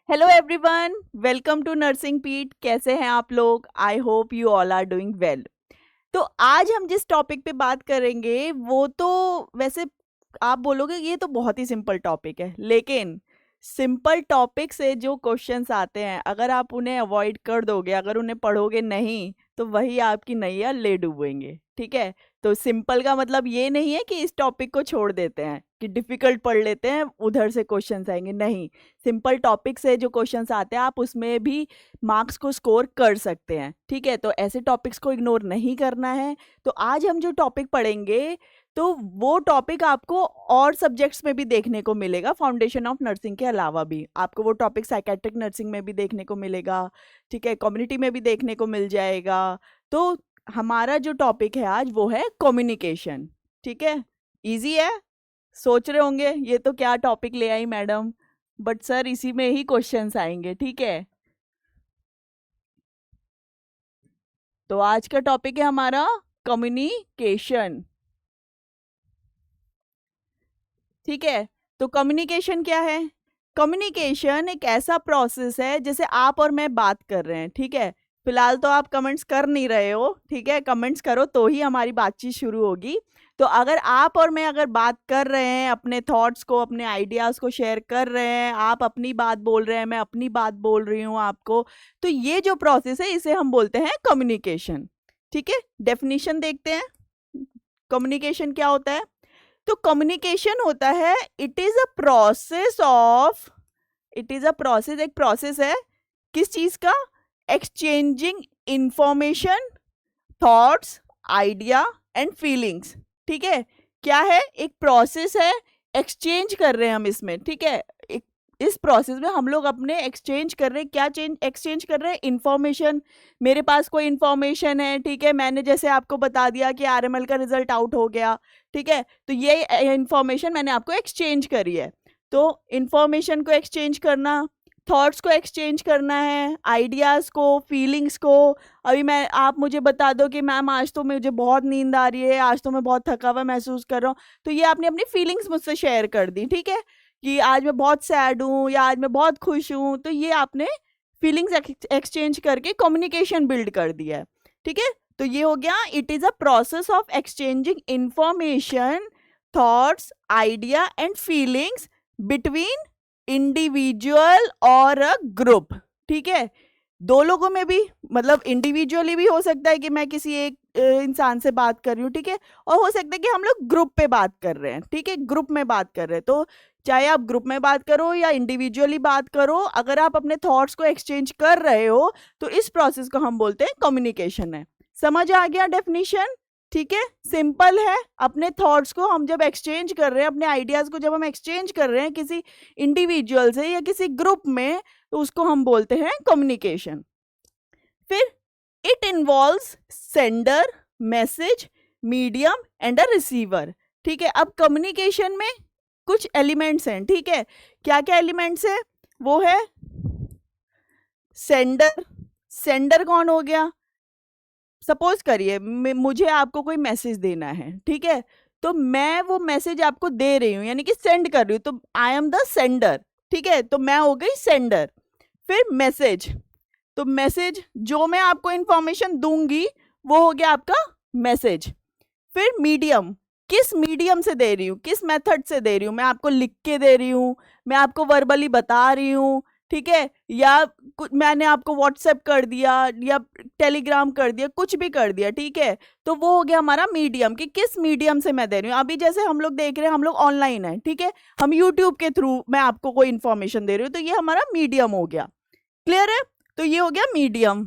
Hello everyone, welcome to nursing पीट। कैसे हैं आप लोग? I hope you all are doing well. तो आज हम जिस टॉपिक पे बात करेंगे वो तो वैसे आप बोलोगे ये तो बहुत ही सिंपल टॉपिक है, लेकिन सिंपल टॉपिक से जो क्वेश्चंस आते हैं अगर आप उन्हें अवॉइड कर दोगे, अगर उन्हें पढ़ोगे नहीं, तो वही आपकी नैया ले डूबेंगे। ठीक है। तो सिंपल का मतलब ये नहीं है कि इस टॉपिक को छोड़ देते हैं, कि डिफिकल्ट पढ़ लेते हैं उधर से क्वेश्चंस आएंगे, नहीं। सिंपल टॉपिक से जो क्वेश्चंस आते हैं आप उसमें भी मार्क्स को स्कोर कर सकते हैं। ठीक है। तो ऐसे टॉपिक्स को इग्नोर नहीं करना है। तो आज हम जो टॉपिक पढ़ेंगे तो वो टॉपिक आपको और सब्जेक्ट्स में भी देखने को मिलेगा, फाउंडेशन ऑफ नर्सिंग के अलावा भी आपको वो टॉपिक साइकेट्रिक नर्सिंग में भी देखने को मिलेगा। ठीक है। कम्युनिटी में भी देखने को मिल जाएगा। तो हमारा जो टॉपिक है आज वो है कम्युनिकेशन। ठीक है। इजी है। सोच रहे होंगे ये तो क्या टॉपिक ले आई मैडम, बट सर इसी में ही क्वेश्चंस आएंगे। ठीक है। तो आज का टॉपिक है हमारा कम्युनिकेशन। ठीक है। तो कम्युनिकेशन क्या है? कम्युनिकेशन एक ऐसा प्रोसेस है जैसे आप और मैं बात कर रहे हैं। ठीक है। फिलहाल तो आप कमेंट्स कर नहीं रहे हो। ठीक है। कमेंट्स करो तो ही हमारी बातचीत शुरू होगी। तो अगर आप और मैं अगर बात कर रहे हैं, अपने थॉट्स को, अपने आइडियाज को शेयर कर रहे हैं, आप अपनी बात बोल रहे हैं, मैं अपनी बात बोल रही हूँ आपको, तो ये जो प्रोसेस है इसे हम बोलते हैं कम्युनिकेशन। ठीक है। डेफिनेशन देखते हैं कम्युनिकेशन क्या होता है। तो कम्युनिकेशन होता है, it is a process of, it is a process, एक प्रोसेस है किस चीज का? Exchanging information, thoughts, idea and feelings. ठीक है। क्या है? एक प्रोसेस है, एक्सचेंज कर रहे हैं हम इसमें। ठीक है। इस प्रोसेस में हम लोग अपने एक्सचेंज कर रहे हैं, क्या चेंज एक्सचेंज कर रहे हैं? इंफॉर्मेशन। मेरे पास कोई इंफॉर्मेशन है, ठीक है, मैंने जैसे आपको बता दिया कि आरएमएल का रिजल्ट आउट हो गया। ठीक है। तो ये इंफॉर्मेशन मैंने आपको एक्सचेंज करी है। तो इंफॉर्मेशन को एक्सचेंज करना, थॉट्स को एक्सचेंज करना है, आइडियाज़ को, फीलिंग्स को। अभी मैं आप मुझे बता दो कि मैम आज तो मुझे बहुत नींद आ रही है, आज तो मैं बहुत थका हुआ महसूस कर रहा हूँ, तो ये आपने अपनी फीलिंग्स मुझसे शेयर कर दी। ठीक है। कि आज मैं बहुत सैड हूँ या आज मैं बहुत खुश हूँ, तो ये आपने फीलिंग्स एक्सचेंज करके कम्युनिकेशन बिल्ड कर दिया है। ठीक है। तो ये हो गया, it is a process of exchanging information, thoughts, idea and feelings between individual और अ ग्रुप। ठीक है। दो लोगों में भी, मतलब इंडिविजुअली भी हो सकता है कि मैं किसी एक इंसान से बात कर रही हूँ। ठीक है। और हो सकता है कि हम लोग ग्रुप पे बात कर रहे हैं। ठीक है। ग्रुप में बात कर रहे हैं, तो चाहे आप ग्रुप में बात करो या इंडिविजुअली बात करो, अगर आप अपने थॉट्स को एक्सचेंज कर रहे हो तो इस प्रोसेस को हम बोलते हैं कम्युनिकेशन है। समझ आ गया डेफिनेशन? ठीक है। सिंपल है। अपने थॉट्स को हम जब एक्सचेंज कर रहे हैं, अपने आइडियाज को जब हम एक्सचेंज कर रहे हैं किसी इंडिविजुअल से या किसी ग्रुप में, तो उसको हम बोलते हैं कम्युनिकेशन। फिर it involves sender, message, medium and a receiver. ठीक है। अब कम्युनिकेशन में कुछ एलिमेंट्स हैं। ठीक है। क्या क्या एलिमेंट्स है? वो है सेंडर। सेंडर कौन हो गया? सपोज करिए मुझे आपको कोई मैसेज देना है। ठीक है। तो मैं वो मैसेज आपको दे रही हूँ, यानी कि सेंड कर रही हूँ, तो आई एम द सेंडर। ठीक है। तो मैं हो गई सेंडर। फिर मैसेज, तो मैसेज जो मैं आपको इंफॉर्मेशन दूंगी वो हो गया आपका मैसेज। फिर मीडियम, किस मीडियम से दे रही हूँ, किस मेथड से दे रही हूँ, मैं आपको लिख के दे रही हूँ, मैं आपको वर्बली बता रही हूँ। ठीक है। या मैंने आपको व्हाट्सएप कर दिया या टेलीग्राम कर दिया, कुछ भी कर दिया। ठीक है। तो वो हो गया हमारा मीडियम, कि किस मीडियम से मैं दे रही हूँ। अभी जैसे हम लोग देख रहे हैं, हम लोग ऑनलाइन है। ठीक है। हम यूट्यूब के थ्रू मैं आपको कोई इन्फॉर्मेशन दे रही हूँ, तो ये हमारा मीडियम हो गया। क्लियर है? तो ये हो गया मीडियम।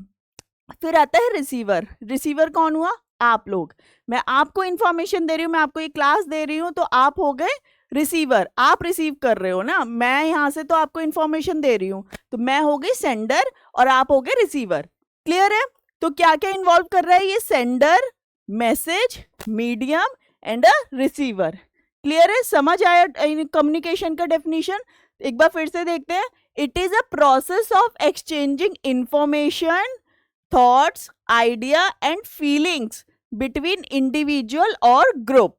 फिर आता है रिसीवर। रिसीवर कौन हुआ? आप लोग। मैं आपको इंफॉर्मेशन दे रही हूँ, मैं आपको ये क्लास दे रही हूँ, तो आप हो गए रिसीवर। आप रिसीव कर रहे हो ना, मैं यहाँ से तो आपको इंफॉर्मेशन दे रही हूँ, तो मैं हो गई सेंडर और आप हो गए रिसीवर। क्लियर है? तो क्या क्या इन्वॉल्व कर रहा है ये? Sender, message, medium and a receiver. Clear है? समझ आया कम्युनिकेशन का डेफिनेशन? एक बार फिर से देखते हैं। It is a process of exchanging information, thoughts, idea and feelings between individual और ग्रुप।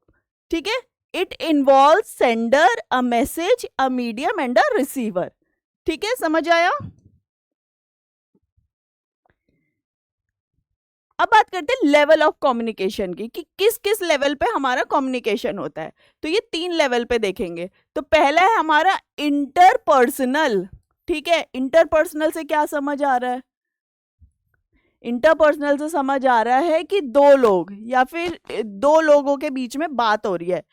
ठीक है। It involve sender, a message, a medium and a receiver. ठीक है, समझ आया? अब बात करते हैं लेवल ऑफ कम्युनिकेशन की, कि किस किस लेवल पे हमारा कम्युनिकेशन होता है। तो ये 3 लेवल पे देखेंगे। तो पहला है हमारा इंटरपर्सनल। ठीक है, इंटरपर्सनल से क्या समझ आ रहा है? इंटरपर्सनल से समझ आ रहा है कि दो लोग या फिर दो लोगों के बीच में बात हो रही है।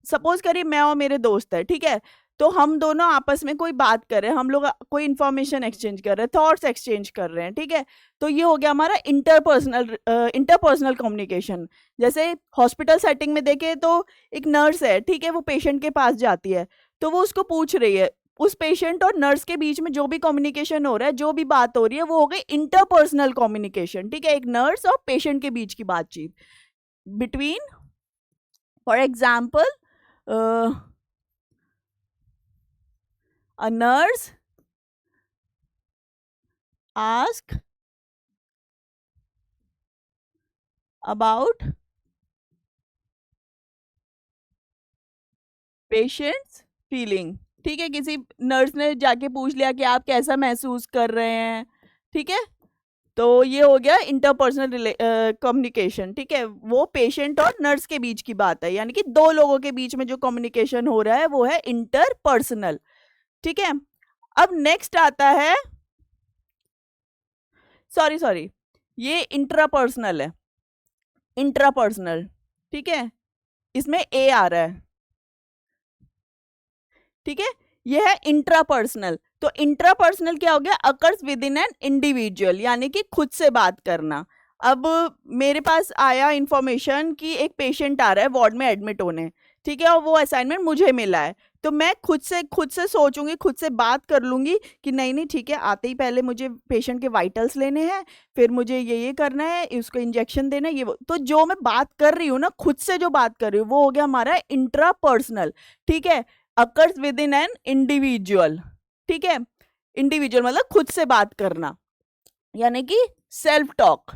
सपोज करिए मैं और मेरे दोस्त है, ठीक है, तो हम दोनों आपस में कोई बात कर रहे हैं, हम लोग कोई इंफॉर्मेशन एक्सचेंज कर रहे हैं, थॉट्स एक्सचेंज कर रहे हैं, ठीक है। तो ये हो गया हमारा इंटरपर्सनल कम्युनिकेशन। जैसे हॉस्पिटल सेटिंग में देखें तो एक नर्स है, ठीक है, वो पेशेंट के पास जाती है, तो वो उसको पूछ रही है, उस पेशेंट और नर्स के बीच में जो भी कम्युनिकेशन हो रहा है, जो भी बात हो रही है, वो हो गई इंटरपर्सनल कम्युनिकेशन। ठीक है, एक नर्स और पेशेंट के बीच की बातचीत between, for example, a nurse ask about patient's feeling। ठीक है, किसी नर्स ने जाके पूछ लिया कि आप कैसा महसूस कर रहे हैं। ठीक है, तो ये हो गया इंटरपर्सनल कम्युनिकेशन। ठीक है, वो पेशेंट और नर्स के बीच की बात है, यानी कि दो लोगों के बीच में जो कम्युनिकेशन हो रहा है वो है इंटरपर्सनल। ठीक है, अब नेक्स्ट आता है, सॉरी ये इंट्रापर्सनल है, इंट्रापर्सनल। ठीक है, इसमें ए आ रहा है। ठीक है, ये है इंट्रापर्सनल। तो इंट्रापर्सनल क्या हो गया? Occurs with in an individual, यानी कि खुद से बात करना। अब मेरे पास आया इंफॉर्मेशन कि एक पेशेंट आ रहा है वार्ड में एडमिट होने, ठीक है, और वो असाइनमेंट मुझे मिला है, तो मैं खुद से सोचूंगी, खुद से बात कर लूंगी कि नहीं ठीक है, आते ही पहले मुझे पेशेंट के वाइटल्स लेने हैं, फिर मुझे ये करना है, उसको इंजेक्शन देना है, ये वो। तो जो मैं बात कर रही हूँ ना, खुद से जो बात कर रही हूँ, वो हो गया हमारा इंट्रापर्सनल। ठीक है, occurs with in an individual. ठीक है, इंडिविजुअल मतलब खुद से बात करना, यानी कि सेल्फ टॉक।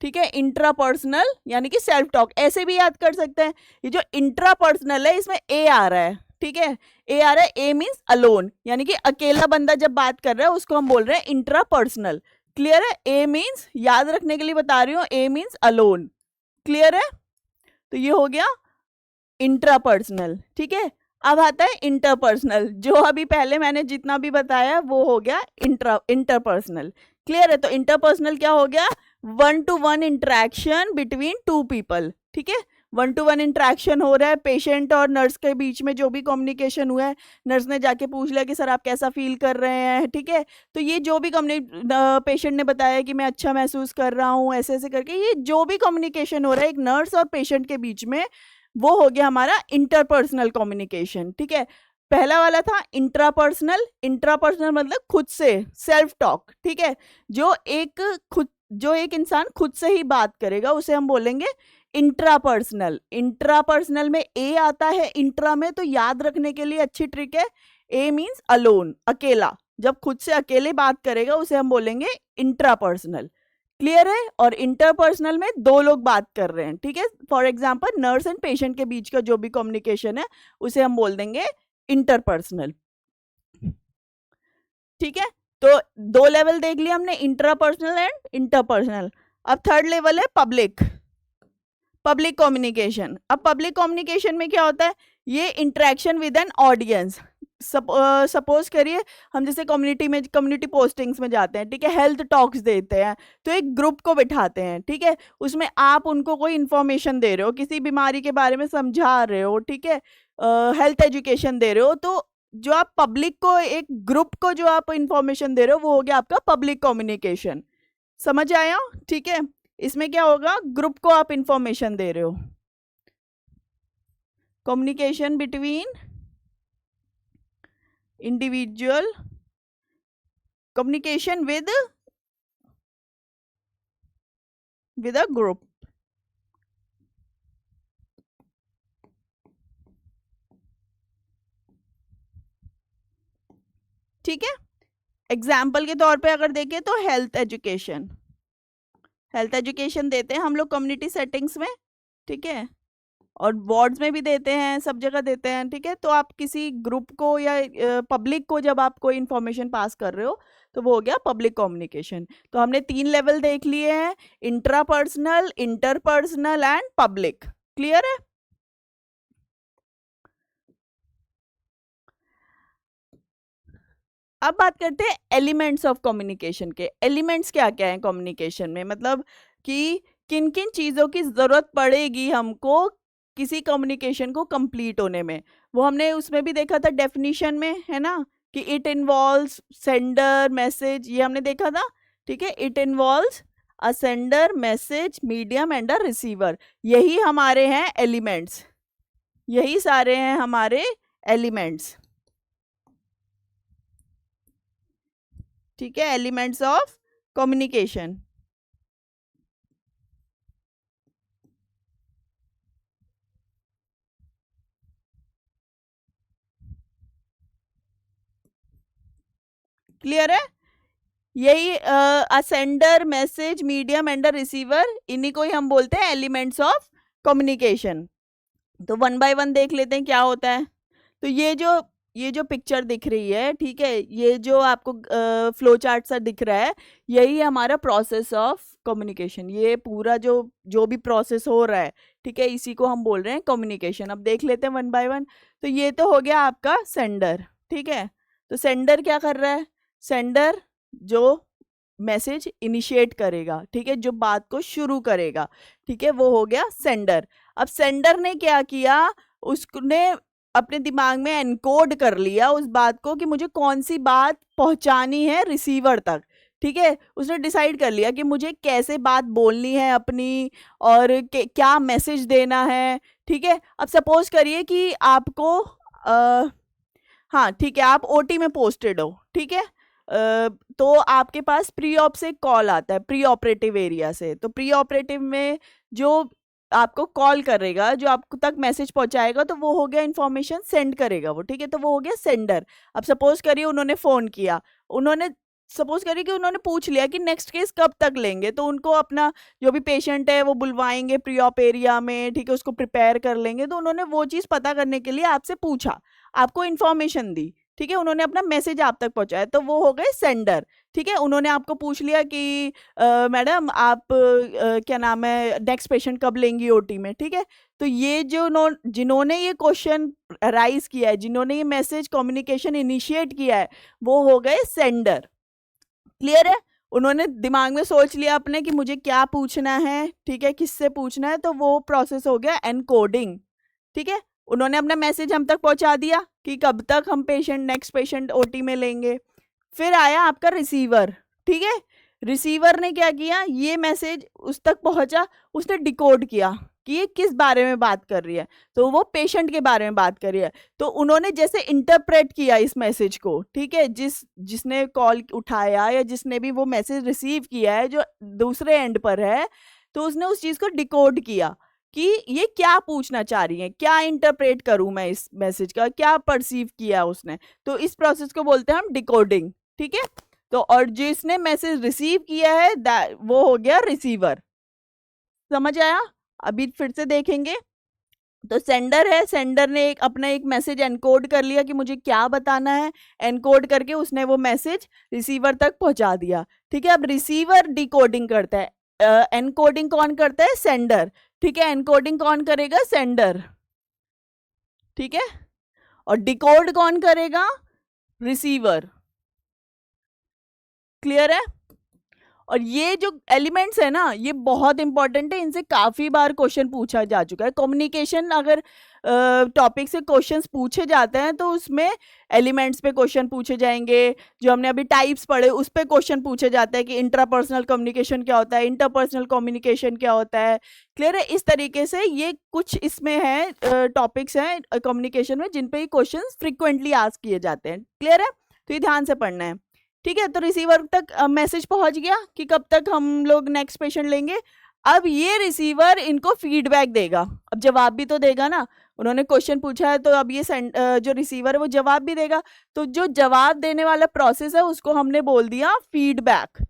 ठीक है, इंट्रापर्सनल यानी कि सेल्फ टॉक, ऐसे भी याद कर सकते हैं। ये जो इंट्रापर्सनल है, इसमें ए आ रहा है। ठीक है, ए आ रहा है, ए मीन्स अलोन, यानी कि अकेला बंदा जब बात कर रहा है उसको हम बोल रहे हैं इंट्रापर्सनल। क्लियर है? ए मीन्स, याद रखने के लिए बता रही हूँ, ए मीन्स अलोन। क्लियर है? तो ये हो गया इंट्रापर्सनल। ठीक है, अब आता है इंटरपर्सनल, जो अभी पहले मैंने जितना भी बताया वो हो गया इंटरपर्सनल। क्लियर है? तो इंटरपर्सनल क्या हो गया? 1-to-1 interaction between two people. ठीक है, 1-to-1 इंटरेक्शन हो रहा है पेशेंट और नर्स के बीच में, जो भी कम्युनिकेशन हुआ है, नर्स ने जाके पूछ लिया कि सर आप कैसा फील कर रहे हैं। ठीक है, तो ये जो भी पेशेंट ने बताया कि मैं अच्छा महसूस कर रहा हूँ, ऐसे ऐसे करके, ये जो भी कम्युनिकेशन हो रहा है एक नर्स और पेशेंट के बीच में, वो हो गया हमारा इंटरपर्सनल कम्युनिकेशन। ठीक है, पहला वाला था इंट्रापर्सनल। इंट्रापर्सनल मतलब खुद से, सेल्फ टॉक। ठीक है, जो एक इंसान खुद से ही बात करेगा उसे हम बोलेंगे इंट्रापर्सनल। इंट्रापर्सनल में ए आता है इंट्रा में, तो याद रखने के लिए अच्छी ट्रिक है, ए मीन्स अलोन, अकेला। जब खुद से अकेले बात करेगा उसे हम बोलेंगे इंट्रापर्सनल। क्लियर है? और इंटरपर्सनल में दो लोग बात कर रहे हैं। ठीक है, for example nurse and patient के बीच का जो भी कम्युनिकेशन है उसे हम बोल देंगे इंटरपर्सनल। ठीक है, तो दो लेवल देख लिया हमने, इंट्रापर्सनल एंड इंटरपर्सनल। अब थर्ड लेवल है पब्लिक कम्युनिकेशन। अब पब्लिक कम्युनिकेशन में क्या होता है? ये interaction with an audience. Suppose करिए हम जैसे कम्युनिटी पोस्टिंग्स में जाते हैं, ठीक है, हेल्थ टॉक्स देते हैं, तो एक ग्रुप को बिठाते हैं। ठीक है, उसमें आप उनको कोई इन्फॉर्मेशन दे रहे हो, किसी बीमारी के बारे में समझा रहे हो, ठीक है, हेल्थ एजुकेशन दे रहे हो, तो जो आप पब्लिक को, एक ग्रुप को जो आप इंफॉर्मेशन दे रहे हो, वो हो गया आपका पब्लिक कम्युनिकेशन। समझ आया? ठीक है, इसमें क्या होगा? ग्रुप को आप इंफॉर्मेशन दे रहे हो, communication between individual, communication with a group. ठीक है, एग्जाम्पल के तौर पे अगर देखें तो हेल्थ एजुकेशन देते हैं हम लोग कम्युनिटी सेटिंग्स में। ठीक है, और वार्ड्स में भी देते हैं, सब जगह देते हैं, ठीक है। तो आप किसी ग्रुप को या पब्लिक को जब आप कोई इन्फॉर्मेशन पास कर रहे हो तो वो हो गया पब्लिक कम्युनिकेशन। तो हमने 3 लेवल देख लिए हैं, intrapersonal, interpersonal and public. Clear है? अब बात करते हैं एलिमेंट्स ऑफ कम्युनिकेशन के। एलिमेंट्स क्या क्या है कम्युनिकेशन में, मतलब कि किन किन चीज़ों की ज़रूरत पड़ेगी हमको किसी कम्युनिकेशन को कंप्लीट होने में। वो हमने उसमें भी देखा था डेफिनेशन में, है ना, कि इट इन्वॉल्व्स सेंडर, मैसेज, ये हमने देखा था, ठीक है। It involves a sender, message, medium and a receiver. यही हमारे हैं एलिमेंट्स, यही सारे हैं हमारे एलिमेंट्स, ठीक है, एलिमेंट्स ऑफ कम्युनिकेशन। क्लियर है? यही ascender, message, medium and receiver, इन्हीं को ही हम बोलते हैं एलिमेंट्स ऑफ कम्युनिकेशन। तो वन बाय वन देख लेते हैं क्या होता है। तो ये जो पिक्चर दिख रही है, ठीक है, ये जो आपको फ्लो चार्ट सा दिख रहा है, यही हमारा प्रोसेस ऑफ कम्युनिकेशन। ये पूरा जो जो भी प्रोसेस हो रहा है, ठीक है, इसी को हम बोल रहे हैं कम्युनिकेशन। अब देख लेते हैं वन बाय वन। तो ये तो हो गया आपका सेंडर, ठीक है। तो सेंडर क्या कर रहा है? सेंडर जो मैसेज इनिशिएट करेगा, ठीक है, जो बात को शुरू करेगा, ठीक है, वो हो गया सेंडर। अब सेंडर ने क्या किया, उसने अपने दिमाग में एनकोड कर लिया उस बात को कि मुझे कौन सी बात पहुंचानी है रिसीवर तक, ठीक है। उसने डिसाइड कर लिया कि मुझे कैसे बात बोलनी है अपनी, और क्या मैसेज देना है, ठीक है। अब सपोज करिए कि आपको हाँ ठीक है, आप ओटी में पोस्टेड हो, ठीक है। तो आपके पास प्री ऑप से कॉल आता है, प्री ऑपरेटिव एरिया से। तो प्री ऑपरेटिव में जो आपको कॉल करेगा, जो आपको तक मैसेज पहुंचाएगा, तो वो हो गया इन्फॉर्मेशन सेंड करेगा वो, ठीक है। तो वो हो गया सेंडर। अब सपोज करिए उन्होंने फ़ोन किया, उन्होंने सपोज करिए कि उन्होंने पूछ लिया कि नेक्स्ट केस कब तक लेंगे, तो उनको अपना जो भी पेशेंट है वो बुलवाएंगे प्री ऑप एरिया में, ठीक है, उसको प्रिपेयर कर लेंगे। तो उन्होंने वो चीज़ पता करने के लिए आपसे पूछा, आपको इन्फॉर्मेशन दी, ठीक है, उन्होंने अपना मैसेज आप तक पहुंचाया, तो वो हो गए सेंडर, ठीक है। उन्होंने आपको पूछ लिया कि मैडम आप क्या नाम है, नेक्स्ट पेशेंट कब लेंगी ओटी में, ठीक है। तो ये जो जिन्होंने ये क्वेश्चन राइज किया है, जिन्होंने ये मैसेज कम्युनिकेशन इनिशिएट किया है, वो हो गए सेंडर। क्लियर है? उन्होंने दिमाग में सोच लिया अपने कि मुझे क्या पूछना है, ठीक है, किससे पूछना है, तो वो प्रोसेस हो गया एनकोडिंग, ठीक है। उन्होंने अपना मैसेज हम तक पहुंचा दिया कि कब तक हम पेशेंट नेक्स्ट पेशेंट ओटी में लेंगे। फिर आया आपका रिसीवर, ठीक है। रिसीवर ने क्या किया, ये मैसेज उस तक पहुंचा, उसने डिकोड किया कि ये किस बारे में बात कर रही है, तो वो पेशेंट के बारे में बात कर रही है। तो उन्होंने जैसे इंटरप्रेट किया इस मैसेज को, ठीक है, जिसने कॉल उठाया या जिसने भी वो मैसेज रिसीव किया है जो दूसरे एंड पर है, तो उसने उस चीज़ को डिकोड किया कि ये क्या पूछना चाह रही है, क्या इंटरप्रेट करूं मैं इस मैसेज का, क्या परसीव किया उसने। तो इस प्रोसेस को बोलते हैं हम डिकोडिंग, ठीक है। तो और जिसने मैसेज रिसीव किया है वो हो गया रिसीवर। समझ आया? अभी फिर से देखेंगे। तो सेंडर है, सेंडर ने अपना एक मैसेज एनकोड कर लिया कि मुझे क्या बताना है, एनकोड करके उसने वो मैसेज रिसीवर तक पहुंचा दिया, ठीक है। अब रिसीवर डिकोडिंग करता है, एनकोडिंग कौन करता है? सेंडर, ठीक है। एनकोडिंग कौन करेगा? सेंडर, ठीक है। और डिकोड कौन करेगा? रिसीवर। क्लियर है? और ये जो एलिमेंट्स है ना, ये बहुत इंपॉर्टेंट है, इनसे काफ़ी बार क्वेश्चन पूछा जा चुका है। कम्युनिकेशन अगर टॉपिक से क्वेश्चंस पूछे जाते हैं तो उसमें एलिमेंट्स पे क्वेश्चन पूछे जाएंगे। जो हमने अभी टाइप्स पढ़े उस पे क्वेश्चन पूछे जाते हैं कि इंट्रापर्सनल कम्युनिकेशन क्या होता है, इंटरपर्सनल कम्युनिकेशन क्या होता है। क्लियर है? इस तरीके से ये कुछ इसमें है टॉपिक्स हैं कम्युनिकेशन में जिन पे ये क्वेश्चन फ्रिक्वेंटली आस्क किए जाते हैं। क्लियर है? तो ये ध्यान से पढ़ना है, ठीक है। तो रिसीवर तक मैसेज पहुंच गया कि कब तक हम लोग नेक्स्ट पेशेंट लेंगे। अब ये रिसीवर इनको फीडबैक देगा, अब जवाब भी तो देगा ना, उन्होंने क्वेश्चन पूछा है तो अब ये जो रिसीवर है वो जवाब भी देगा। तो जो जवाब देने वाला प्रोसेस है उसको हमने बोल दिया फीडबैक,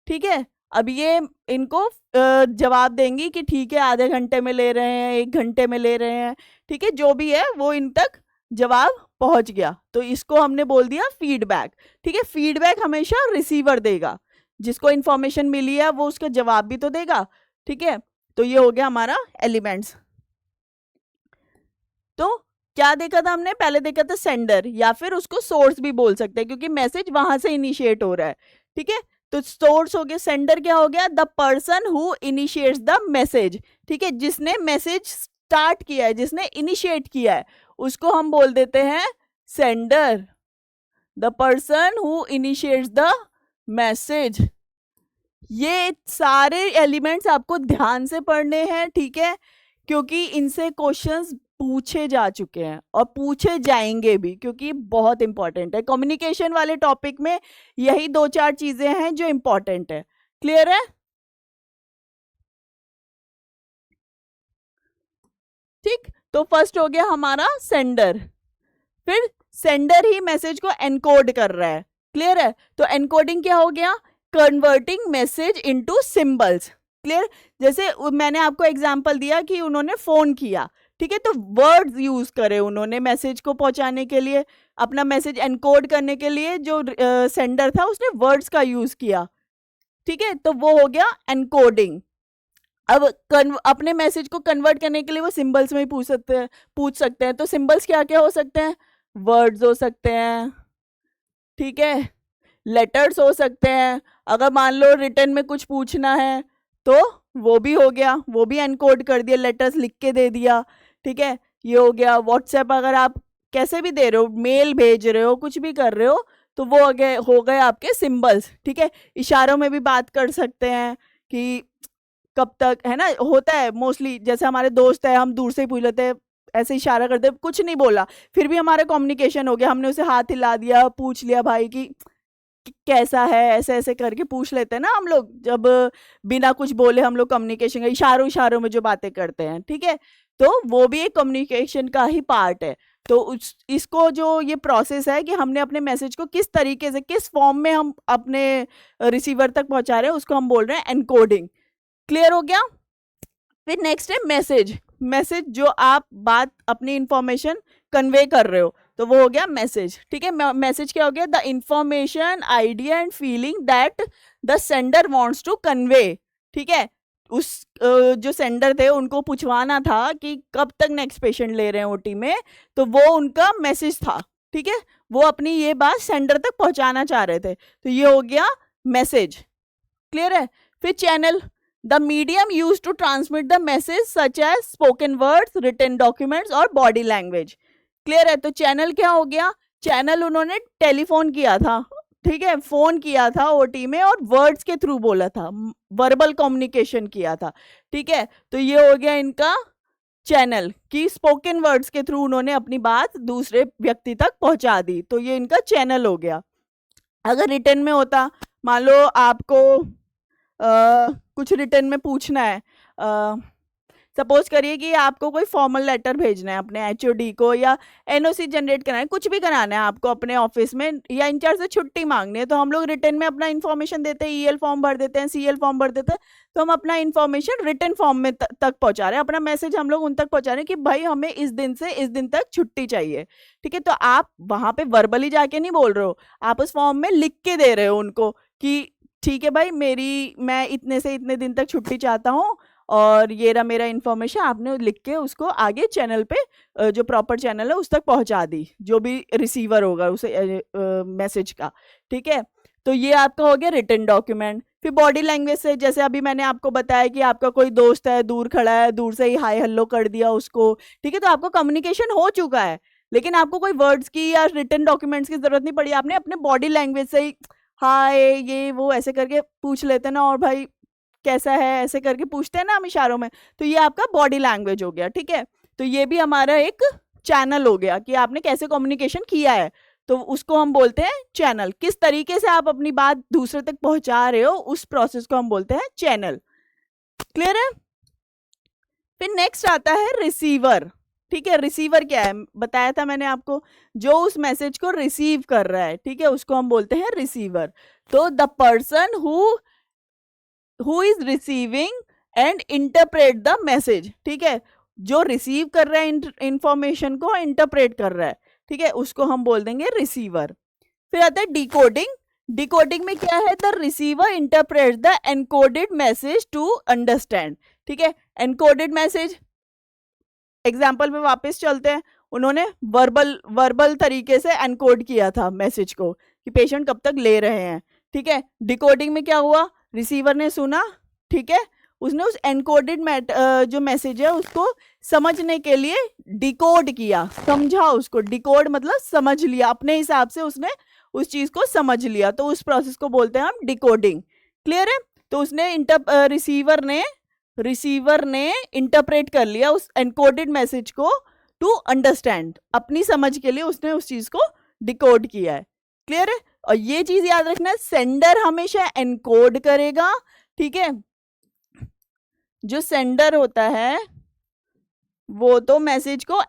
ठीक है। अब ये इनको जवाब देंगी कि ठीक है आधे घंटे में ले रहे हैं, 1 घंटे में ले रहे हैं, ठीक है, जो भी है वो इन तक जवाब पहुंच गया, तो इसको हमने बोल दिया फीडबैक। ठीक है, फीडबैक हमेशा रिसीवर देगा, जिसको इंफॉर्मेशन मिली है वो उसका जवाब भी तो देगा। ठीक है, तो ये हो गया हमारा एलिमेंट्स। तो क्या देखा था हमने, पहले देखा था सेंडर, या फिर उसको सोर्स भी बोल सकते हैं क्योंकि मैसेज वहां से इनिशिएट हो रहा है। ठीक है, तो सोर्स हो गया, सेंडर क्या हो गया, the person who initiates the message. ठीक है, जिसने मैसेज स्टार्ट किया है, जिसने इनिशिएट किया है, उसको हम बोल देते हैं sender, the person who initiates the message. ये सारे एलिमेंट्स आपको ध्यान से पढ़ने हैं, ठीक है, क्योंकि इनसे क्वेश्चंस पूछे जा चुके हैं और पूछे जाएंगे भी, क्योंकि बहुत इंपॉर्टेंट है। कम्युनिकेशन वाले टॉपिक में यही 2-4 चीजें हैं जो इंपॉर्टेंट है। क्लियर है? ठीक, तो फर्स्ट हो गया हमारा सेंडर, फिर सेंडर ही मैसेज को एनकोड कर रहा है। क्लियर है? तो एनकोडिंग क्या हो गया, converting message into symbols. Clear? जैसे मैंने आपको एग्जांपल दिया कि उन्होंने फोन किया, ठीक है, तो वर्ड्स यूज करे उन्होंने मैसेज को पहुंचाने के लिए, अपना मैसेज एनकोड करने के लिए जो सेंडर था उसने वर्ड्स का यूज किया। ठीक है, तो वो हो गया एनकोडिंग। अब अपने मैसेज को कन्वर्ट करने के लिए वो सिंबल्स में ही पूछ सकते हैं। तो सिंबल्स क्या क्या हो सकते हैं, वर्ड्स हो सकते हैं, ठीक है, लेटर्स हो सकते हैं, अगर मान लो रिटर्न में कुछ पूछना है तो वो भी हो गया, वो भी एनकोड कर दिया, लेटर्स लिख के दे दिया। ठीक है, ये हो गया। व्हाट्सएप अगर आप कैसे भी दे रहे हो, मेल भेज रहे हो, कुछ भी कर रहे हो, तो वो हो गए आपके सिंबल्स। ठीक है, इशारों में भी बात कर सकते हैं कि कब तक, है ना, होता है मोस्टली, जैसे हमारे दोस्त है, हम दूर से ही पूछ लेते हैं, ऐसे इशारा करते, कुछ नहीं बोला, फिर भी हमारा कम्युनिकेशन हो गया, हमने उसे हाथ हिला दिया, पूछ लिया भाई कि कैसा है, ऐसे ऐसे करके पूछ लेते हैं ना हम लोग, जब बिना कुछ बोले हम लोग कम्युनिकेशन, इशारों इशारों में जो बातें करते हैं। ठीक है, तो वो भी एक कम्युनिकेशन का ही पार्ट है। तो इसको जो ये प्रोसेस है कि हमने अपने मैसेज को किस तरीके से, किस फॉर्म में हम अपने रिसीवर तक पहुंचा रहे हैं, उसको हम बोल रहे हैं एनकोडिंग। क्लियर हो गया? फिर नेक्स्ट है मैसेज। मैसेज जो आप बात, अपनी इंफॉर्मेशन कन्वे कर रहे हो, तो वो हो गया मैसेज। ठीक है, मैसेज क्या हो गया, the information, idea and feeling that the sender wants to convey. ठीक है, उस जो सेंडर थे उनको पूछवाना था कि कब तक नेक्स्ट पेशेंट ले रहे हैं ओटी में, तो वो उनका मैसेज था। ठीक है, वो अपनी ये बात सेंडर तक पहुंचाना चाह रहे थे, तो ये हो गया मैसेज। क्लियर है? फिर channel, the medium use to transmit the message such as spoken words, written documents और बॉडी लैंग्वेज। क्लियर है? तो चैनल क्या हो गया, चैनल उन्होंने टेलीफोन किया था, ठीक है, फोन किया था ओटी में और वर्ड्स के थ्रू बोला था, वर्बल कम्युनिकेशन किया था। ठीक है, तो ये हो गया इनका चैनल, कि स्पोकन वर्ड्स के थ्रू उन्होंने अपनी बात दूसरे व्यक्ति तक पहुंचा दी, तो ये इनका चैनल हो गया। अगर रिटर्न में होता, मान लो आपको कुछ रिटर्न में पूछना है, सपोज करिए कि आपको कोई फॉर्मल लेटर भेजना है अपने एचओडी को, या एनओसी जनरेट कराना है, कुछ भी कराना है आपको अपने ऑफिस में, या इंचार्ज से छुट्टी मांगनी है, तो हम लोग रिटर्न में अपना इन्फॉर्मेशन देते हैं, ईएल फॉर्म भर देते हैं, सीएल फॉर्म भर देते हैं, तो हम अपना इन्फॉर्मेशन रिटर्न फॉर्म में तक पहुंचा रहे हैं, अपना मैसेज हम लोग उन तक पहुंचा रहे हैं कि भाई हमें इस दिन से इस दिन तक छुट्टी चाहिए। ठीक है, तो आप वहां पे वर्बली जाके नहीं बोल रहे हो, आप उस फॉर्म में लिख के दे रहे हो उनको कि ठीक है भाई, मैं इतने से इतने दिन तक छुट्टी चाहता हूँ, और ये रहा मेरा इन्फॉर्मेशन, आपने लिख के उसको आगे चैनल पे, जो प्रॉपर चैनल है उस तक पहुंचा दी, जो भी रिसीवर होगा उसे मैसेज का। ठीक है, तो ये आपका हो गया रिटन डॉक्यूमेंट। फिर बॉडी लैंग्वेज से, जैसे अभी मैंने आपको बताया कि आपका कोई दोस्त है, दूर खड़ा है, दूर से ही हाय हेलो कर दिया उसको, ठीक है, तो आपको कम्युनिकेशन हो चुका है, लेकिन आपको कोई वर्ड्स की या रिटन डॉक्यूमेंट्स की जरूरत नहीं पड़ी, आपने अपने बॉडी लैंग्वेज से ही हाय ये वो ऐसे करके पूछ लेते ना, और भाई कैसा है ऐसे करके पूछते हैं ना हम इशारों में, तो ये आपका बॉडी लैंग्वेज हो गया। ठीक है, तो ये भी हमारा एक चैनल हो गया कि आपने कैसे कम्युनिकेशन किया है, तो उसको हम बोलते हैं चैनल। किस तरीके से आप अपनी बात दूसरे तक पहुंचा रहे हो, उस प्रोसेस को हम बोलते हैं चैनल। क्लियर है? फिर नेक्स्ट आता है रिसीवर। ठीक है, रिसीवर क्या है, बताया था मैंने आपको, जो उस मैसेज को रिसीव कर रहा है, ठीक है, उसको हम बोलते हैं रिसीवर। तो the person who who is receiving end interpret the message, ठीक है, जो रिसीव कर रहा है इंफॉर्मेशन को, इंटरप्रेट कर रहा है, ठीक है, उसको हम बोल देंगे रिसीवर। फिर आता है डिकोडिंग। डिकोडिंग में क्या है, the receiver interpret the encoded message to understand, ठीक है। एनकोडेड मैसेज, एग्जाम्पल पे वापस चलते हैं, उन्होंने वर्बल तरीके से एनकोड किया था मैसेज को कि पेशेंट कब तक ले रहे हैं, ठीक है। डिकोडिंग में क्या हुआ, रिसीवर ने सुना, ठीक है, उसने उस एनकोडेड जो मैसेज है उसको समझने के लिए डिकोड किया, समझा उसको। डिकोड मतलब समझ लिया, अपने हिसाब से उसने उस चीज को समझ लिया, तो उस प्रोसेस को बोलते हैं हम डिकोडिंग। क्लियर है। तो उसने रिसीवर ने इंटरप्रेट कर लिया उस एनकोडेड मैसेज को टू अंडरस्टैंड, अपनी समझ के लिए उसने उस चीज को डिकोड किया है। क्लियर है। और ये चीज याद रखना, सेंडर हमेशा एनकोड करेगा, ठीक है। जो सेंडर होता है वो तो मैसेज को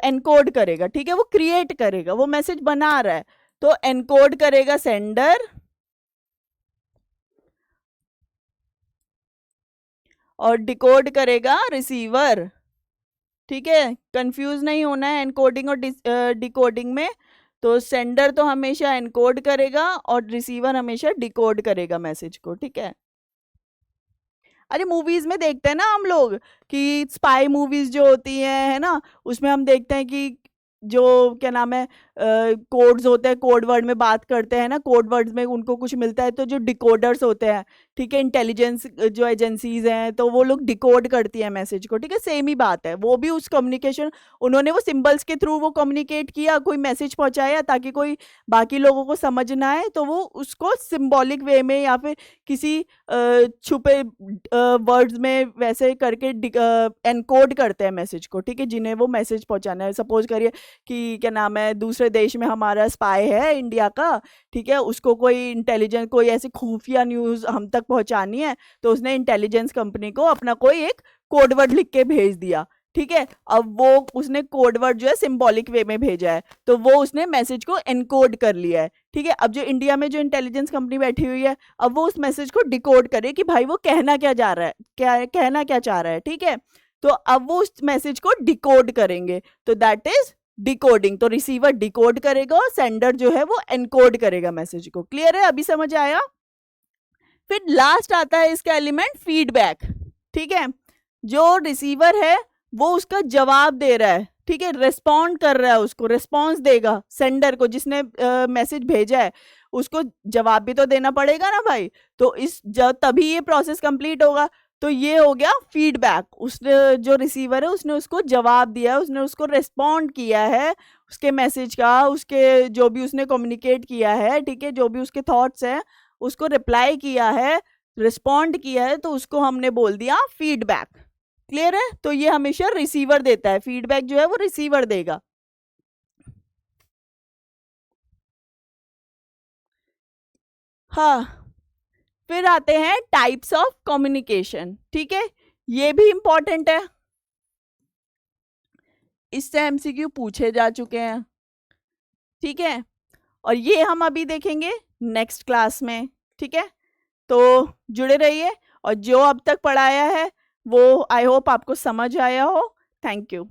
एनकोड करेगा, ठीक है, वो क्रिएट करेगा, वो मैसेज बना रहा है, तो एनकोड करेगा सेंडर और डिकोड करेगा रिसीवर, ठीक है। कंफ्यूज नहीं होना है एनकोडिंग और डिकोडिंग में। तो सेंडर तो हमेशा एनकोड करेगा और रिसीवर हमेशा डिकोड करेगा मैसेज को, ठीक है। अरे मूवीज में देखते हैं ना हम लोग कि स्पाई मूवीज जो होती हैं, है ना, उसमें हम देखते हैं कि जो क्या नाम है कोड्स होते हैं, कोड वर्ड में बात करते हैं ना, कोड वर्ड्स में उनको कुछ मिलता है, तो जो डिकोडर्स होते हैं, ठीक है, इंटेलिजेंस जो एजेंसीज हैं, तो वो लोग डिकोड करती है मैसेज को, ठीक है। सेम ही बात है, वो भी उस कम्युनिकेशन, उन्होंने वो सिंबल्स के थ्रू वो कम्युनिकेट किया, कोई मैसेज पहुंचाया ताकि कोई बाकी लोगों को समझ ना आए, तो वो उसको सिंबॉलिक वे में या फिर किसी छुपे वर्ड्स में वैसे करके एनकोड करते हैं मैसेज को, ठीक है, जिन्हें वो मैसेज पहुंचाना है। सपोज करिए कि क्या नाम है, दूसरे देश में हमारा स्पाई है इंडिया का, ठीक है, उसको कोई इंटेलिजेंस, कोई ऐसी खुफिया न्यूज़ हम तक पहुंचानी है, तो उसने इंटेलिजेंस कंपनी को अपना कोई एक कोडवर्ड लिख के भेज दिया, ठीक है। अब वो उसने कोडवर्ड जो है सिंबॉलिक वे में भेजा है, तो वो उसने मैसेज को एनकोड कर लिया है, ठीक है। अब जो इंडिया में जो इंटेलिजेंस कंपनी बैठी हुई है, अब वो उस मैसेज को डिकोड करे कि भाई वो कहना क्या जा रहा है, क्या कहना क्या चाह रहा है, ठीक है। तो अब वो उस मैसेज को डिकोड करेंगे, तो दैट इज डिकोडिंग। तो रिसीवर डिकोड करेगा और सेंडर जो है वो एनकोड करेगा मैसेज को। क्लियर है, अभी समझ आया। फिर लास्ट आता है इसका एलिमेंट फीडबैक, ठीक है। जो रिसीवर है वो उसका जवाब दे रहा है, ठीक है, रेस्पॉन्ड कर रहा है, उसको रेस्पॉन्स देगा सेंडर को, जिसने मैसेज भेजा है, उसको जवाब भी तो देना पड़ेगा ना भाई। तो तभी ये प्रोसेस कंप्लीट होगा। तो ये हो गया फीडबैक, उसने जो रिसीवर है उसने उसको जवाब दिया, उसने उसको रेस्पॉन्ड किया है उसके मैसेज का, उसके जो भी उसने कम्युनिकेट किया है, ठीक है, जो भी उसके थॉट्स हैं उसको रिप्लाई किया है, रिस्पॉन्ड किया है, तो उसको हमने बोल दिया फीडबैक। क्लियर है। तो ये हमेशा रिसीवर देता है फीडबैक, जो है वो रिसीवर देगा। हाँ, फिर आते हैं टाइप्स ऑफ कम्युनिकेशन, ठीक है, ये भी इंपॉर्टेंट है, इससे एमसीक्यू पूछे जा चुके हैं, ठीक है। और ये हम अभी देखेंगे नेक्स्ट क्लास में, ठीक है। तो जुड़े रहिए, और जो अब तक पढ़ाया है वो आई होप आपको समझ आया हो। Thank you.